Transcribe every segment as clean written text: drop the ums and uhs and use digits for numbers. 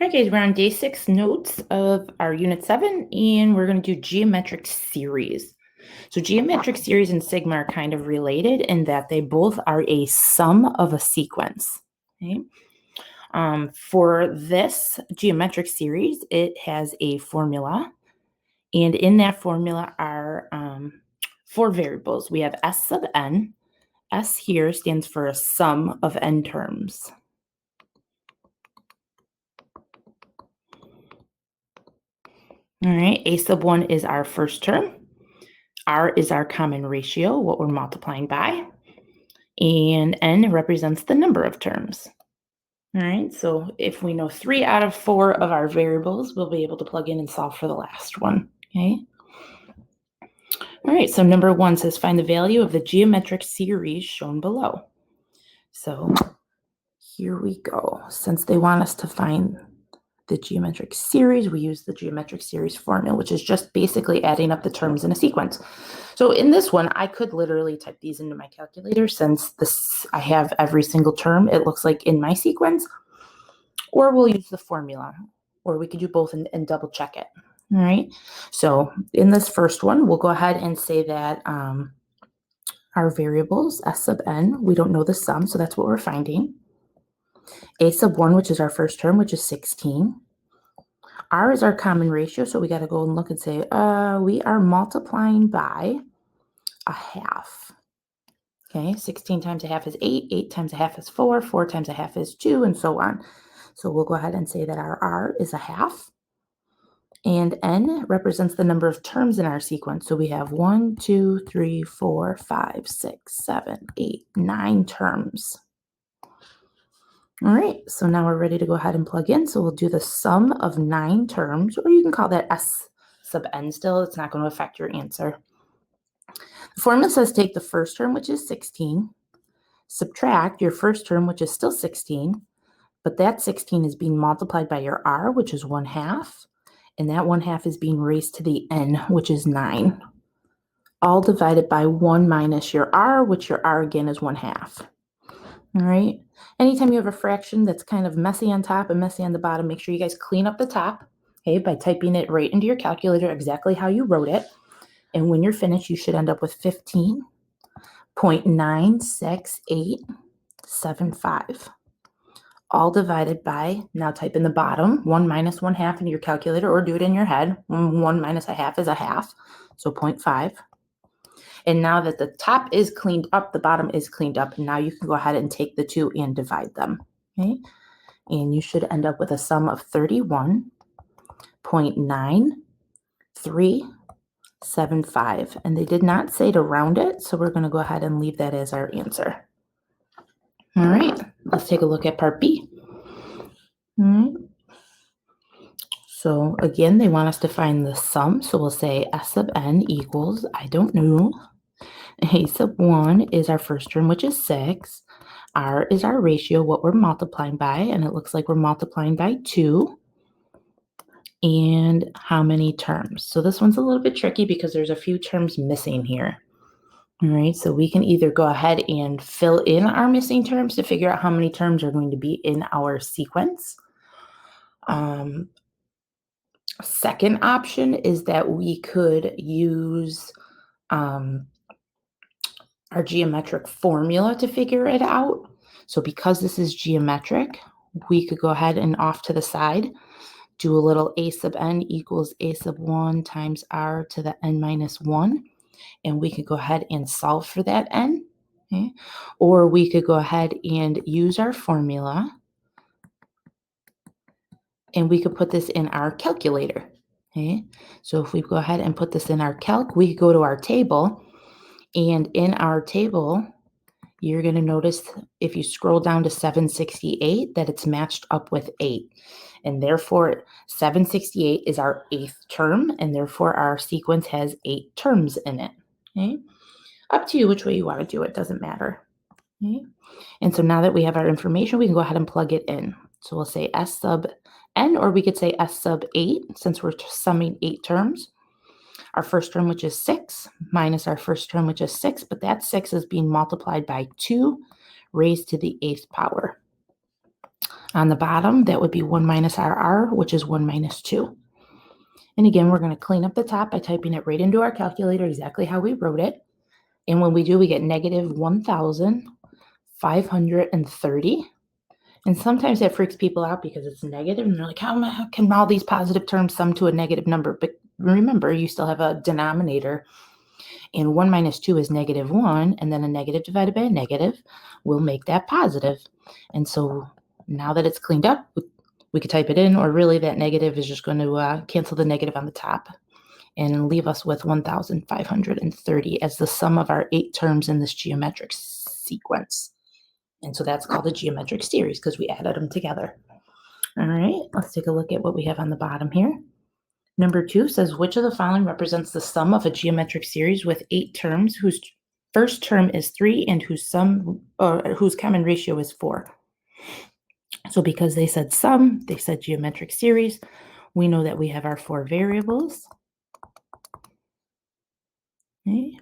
Okay, we're on day 6 notes of our unit 7, and we're going to do geometric series. So geometric series and sigma are kind of related in that they both are a sum of a sequence. Okay? For this geometric series, it has a formula, and in that formula are 4 variables. We have s sub n. S here stands for a sum of n terms. All right, a sub 1 is our first term. R is our common ratio, what we're multiplying by, and n represents the number of terms. All right, so if we know 3 out of 4 of our variables, we'll be able to plug in and solve for the last one, okay? All right, so number 1 says find the value of the geometric series shown below. So here we go. Since they want us to find the geometric series, we use the geometric series formula, which is just basically adding up the terms in a sequence. So in this one, I could literally type these into my calculator since I have every single term, it looks like in my sequence, or we'll use the formula, or we could do both and double check it. All right, so in this first one, we'll go ahead and say that our variables, s sub n, we don't know the sum, so that's what we're finding. A sub 1, which is our first term, which is 16. R is our common ratio, so we got to go and look and say, we are multiplying by a half. Okay, 16 times a half is 8, 8 times a half is 4, 4 times a half is 2, and so on. So we'll go ahead and say that our R is a half. And N represents the number of terms in our sequence. So we have 1, 2, 3, 4, 5, 6, 7, 8, 9 terms. All right, so now we're ready to go ahead and plug in. So we'll do the sum of 9 terms, or you can call that S sub n still. It's not going to affect your answer. The formula says take the first term, which is 16, subtract your first term, which is still 16, but that 16 is being multiplied by your R, which is 1/2, and that 1/2 is being raised to the n, which is 9, all divided by 1 minus your R, which your R again is 1/2. All right. Anytime you have a fraction that's kind of messy on top and messy on the bottom, make sure you guys clean up the top, okay, by typing it right into your calculator exactly how you wrote it. And when you're finished, you should end up with 15.96875, all divided by, now type in the bottom, 1 minus 1/2 in your calculator, or do it in your head. 1 minus a half is a half, so 0.5. And now that the top is cleaned up, the bottom is cleaned up, and now you can go ahead and take the 2 and divide them, okay? And you should end up with a sum of 31.9375. And they did not say to round it, so we're going to go ahead and leave that as our answer. All right, let's take a look at part B. All right. So again, they want us to find the sum, so we'll say S sub n equals, I don't know, A sub 1 is our first term, which is 6. R is our ratio, what we're multiplying by, and it looks like we're multiplying by 2. And how many terms? So this one's a little bit tricky because there's a few terms missing here. All right, so we can either go ahead and fill in our missing terms to figure out how many terms are going to be in our sequence. Second option is that we could use our geometric formula to figure it out. So because this is geometric, we could go ahead and off to the side do a little a sub n equals a sub 1 times r to the n minus 1, and we could go ahead and solve for that n, okay? Or we could go ahead and use our formula, and we could put this in our calculator, okay? So if we go ahead and put this in our calc, we could go to our table, and in our table, you're going to notice if you scroll down to 768 that it's matched up with 8. And therefore, 768 is our 8th term, and therefore our sequence has 8 terms in it. Okay? Up to you which way you want to do it, doesn't matter. Okay? And so now that we have our information, we can go ahead and plug it in. So we'll say S sub n, or we could say S sub 8, since we're summing 8 terms. Our first term, which is 6, minus our first term, which is 6, but that 6 is being multiplied by 2 raised to the 8th power. On the bottom, that would be 1 minus our r, which is 1 minus 2. And again, we're going to clean up the top by typing it right into our calculator exactly how we wrote it. And when we do, we get negative 1,530. And sometimes that freaks people out because it's negative, and they're like, how can all these positive terms sum to a negative number? But remember, you still have a denominator, and 1 minus 2 is negative 1, and then a negative divided by a negative will make that positive. And so now that it's cleaned up, we could type it in, or really that negative is just going to cancel the negative on the top and leave us with 1,530 as the sum of our 8 terms in this geometric sequence. And so that's called a geometric series because we added them together. All right, let's take a look at what we have on the bottom here. Number 2 says, which of the following represents the sum of a geometric series with 8 terms whose first term is 3 and whose common ratio is 4? So because they said sum, they said geometric series, we know that we have our 4 variables. Okay.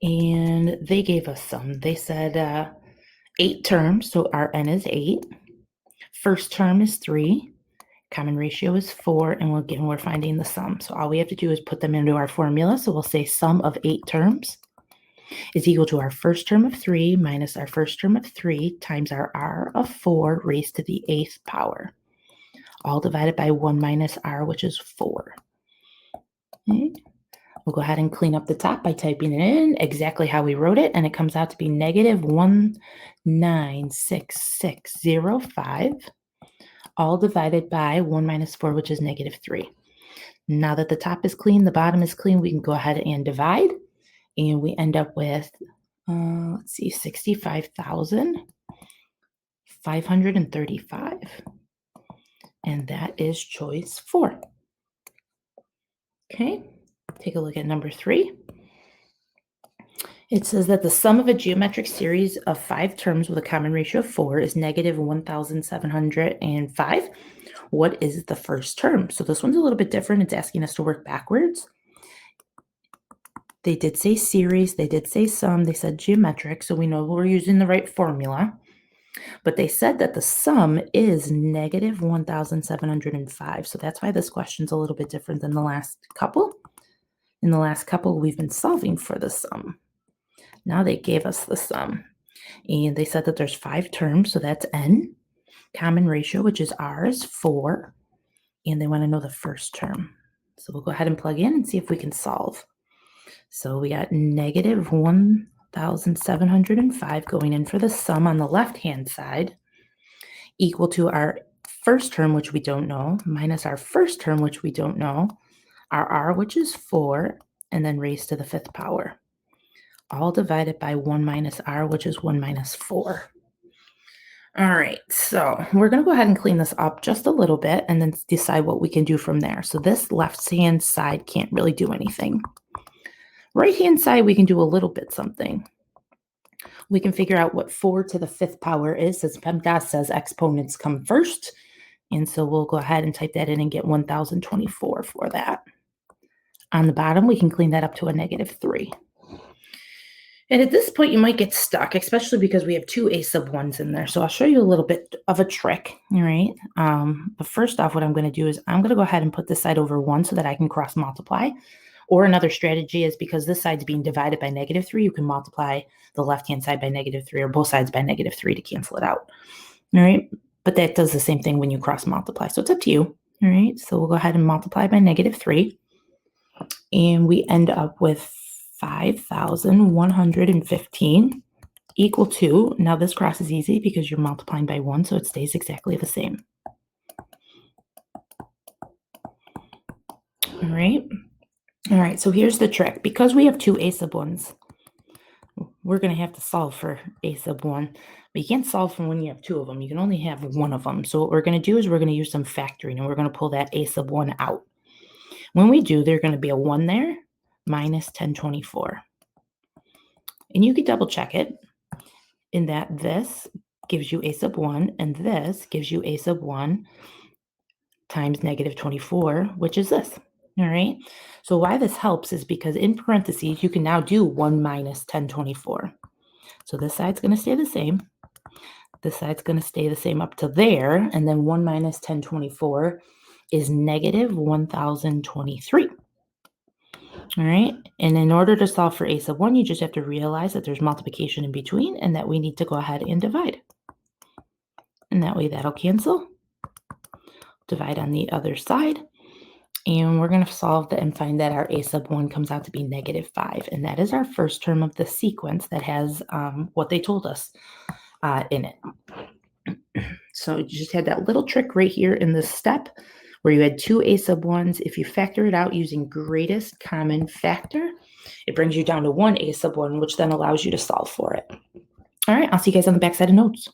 And they gave us some. They said 8 terms, so our n is 8. First term is 3. Common ratio is 4, and we're finding the sum. So all we have to do is put them into our formula. So we'll say sum of 8 terms is equal to our first term of 3 minus our first term of 3 times our r of 4 raised to the 8th power, all divided by 1 minus r, which is 4. Okay. We'll go ahead and clean up the top by typing it in exactly how we wrote it, and it comes out to be negative 1,96605, all divided by 1 minus 4, which is negative 3. Now that the top is clean, the bottom is clean, we can go ahead and divide, and we end up with, 65,535, and that is choice 4. Okay. Take a look at number 3. It says that the sum of a geometric series of 5 terms with a common ratio of 4 is negative 1,705. What is the first term? So this one's a little bit different. It's asking us to work backwards. They did say series. They did say sum. They said geometric, so we know we're using the right formula. But they said that the sum is negative 1,705. So that's why this question's a little bit different than the last couple. In the last couple, we've been solving for the sum. Now they gave us the sum. And they said that there's 5 terms, so that's n. Common ratio, which is r, is 4. And they want to know the first term. So we'll go ahead and plug in and see if we can solve. So we got negative 1,705 going in for the sum on the left-hand side, equal to our first term, which we don't know, minus our first term, which we don't know, our r, which is 4, and then raised to the 5th power, all divided by 1 minus r, which is 1 minus 4. All right, so we're going to go ahead and clean this up just a little bit and then decide what we can do from there. So this left-hand side can't really do anything. Right-hand side, we can do a little bit something. We can figure out what 4 to the 5th power is, as PEMDAS says exponents come first. And so we'll go ahead and type that in and get 1,024 for that. On the bottom, we can clean that up to a negative 3. And at this point, you might get stuck, especially because we have 2 a sub 1s in there. So I'll show you a little bit of a trick, all right? But first off, what I'm going to do is I'm going to go ahead and put this side over 1 so that I can cross multiply. Or another strategy is because this side's being divided by negative 3, you can multiply the left-hand side by negative 3 or both sides by negative 3 to cancel it out, all right? But that does the same thing when you cross multiply. So it's up to you, all right? So we'll go ahead and multiply by negative 3. And we end up with 5,115 equal to, now this cross is easy because you're multiplying by 1, so it stays exactly the same. All right, so here's the trick. Because we have 2 a sub 1s, we're going to have to solve for a sub 1. But you can't solve for when you have 2 of them. You can only have 1 of them. So what we're going to do is we're going to use some factoring, and we're going to pull that a sub 1 out. When we do, there's going to be a 1 there, minus 1024. And you can double check it in that this gives you a sub 1, and this gives you a sub 1 times negative 24, which is this. All right. So why this helps is because in parentheses, you can now do 1 minus 1024. So this side's going to stay the same. This side's going to stay the same up to there. And then 1 minus 1024 is negative 1023. All right. And in order to solve for a sub 1, you just have to realize that there's multiplication in between and that we need to go ahead and divide. And that way that'll cancel. Divide on the other side. And we're going to solve that and find that our a sub 1 comes out to be negative 5. And that is our first term of the sequence that has what they told us in it. So you just had that little trick right here in this step where you had two a sub 1s. If you factor it out using greatest common factor, it brings you down to one a sub 1, which then allows you to solve for it. All right, I'll see you guys on the back side of notes.